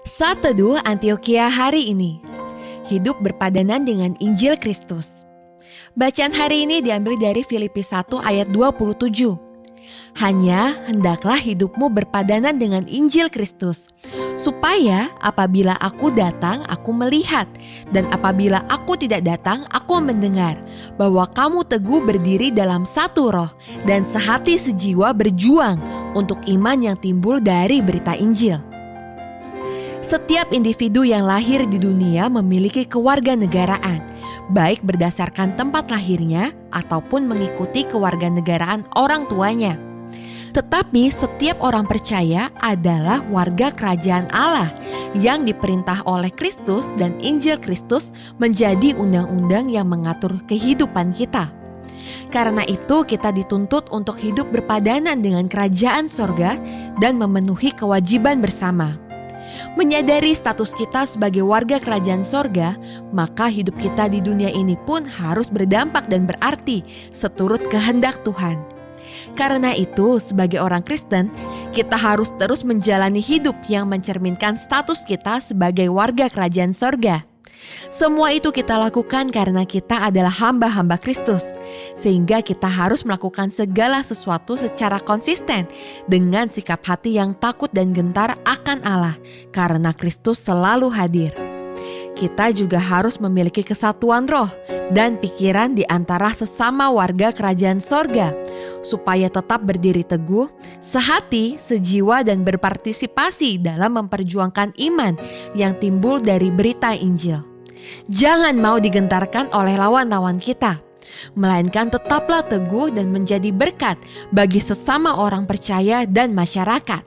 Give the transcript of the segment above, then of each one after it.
Saat Teduh Antioquia hari ini. Hidup berpadanan dengan Injil Kristus. Bacaan hari ini diambil dari Filipi 1 ayat 27. Hanya hendaklah hidupmu berpadanan dengan Injil Kristus, supaya apabila aku datang aku melihat, dan apabila aku tidak datang aku mendengar, bahwa kamu teguh berdiri dalam satu roh dan sehati sejiwa berjuang untuk iman yang timbul dari berita Injil. Setiap individu yang lahir di dunia memiliki kewarganegaraan, baik berdasarkan tempat lahirnya ataupun mengikuti kewarganegaraan orang tuanya. Tetapi setiap orang percaya adalah warga kerajaan Allah yang diperintah oleh Kristus, dan Injil Kristus menjadi undang-undang yang mengatur kehidupan kita. Karena itu kita dituntut untuk hidup berpadanan dengan kerajaan sorga dan memenuhi kewajiban bersama. Menyadari status kita sebagai warga kerajaan sorga, maka hidup kita di dunia ini pun harus berdampak dan berarti seturut kehendak Tuhan. Karena itu, sebagai orang Kristen, kita harus terus menjalani hidup yang mencerminkan status kita sebagai warga kerajaan sorga. Semua itu kita lakukan karena kita adalah hamba-hamba Kristus, sehingga kita harus melakukan segala sesuatu secara konsisten dengan sikap hati yang takut dan gentar akan Allah, karena Kristus selalu hadir. Kita juga harus memiliki kesatuan roh dan pikiran di antara sesama warga kerajaan sorga, supaya tetap berdiri teguh, sehati, sejiwa, dan berpartisipasi dalam memperjuangkan iman yang timbul dari berita Injil. Jangan mau digentarkan oleh lawan-lawan kita, melainkan tetaplah teguh dan menjadi berkat bagi sesama orang percaya dan masyarakat.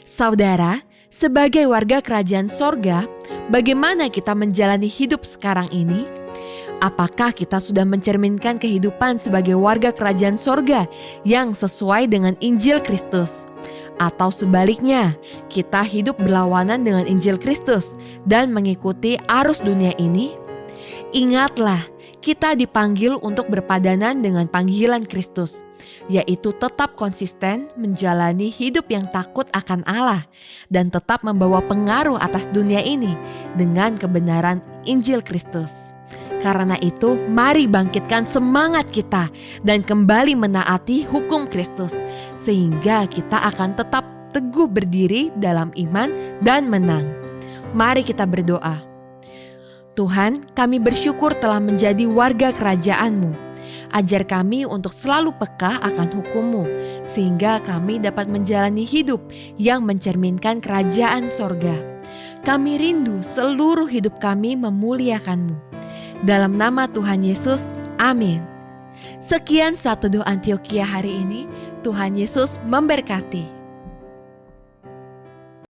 Saudara, sebagai warga kerajaan sorga, bagaimana kita menjalani hidup sekarang ini? Apakah kita sudah mencerminkan kehidupan sebagai warga kerajaan sorga yang sesuai dengan Injil Kristus? Atau sebaliknya, kita hidup berlawanan dengan Injil Kristus dan mengikuti arus dunia ini? Ingatlah, kita dipanggil untuk berpadanan dengan panggilan Kristus, yaitu tetap konsisten menjalani hidup yang takut akan Allah dan tetap membawa pengaruh atas dunia ini dengan kebenaran Injil Kristus. Karena itu, mari bangkitkan semangat kita dan kembali menaati hukum Kristus, sehingga kita akan tetap teguh berdiri dalam iman dan menang. Mari kita berdoa. Tuhan, kami bersyukur telah menjadi warga kerajaan-Mu. Ajar kami untuk selalu peka akan hukum-Mu, sehingga kami dapat menjalani hidup yang mencerminkan kerajaan sorga. Kami rindu seluruh hidup kami memuliakan-Mu. Dalam nama Tuhan Yesus, amin. Sekian Saat Teduh Antioquia hari ini. Tuhan Yesus memberkati.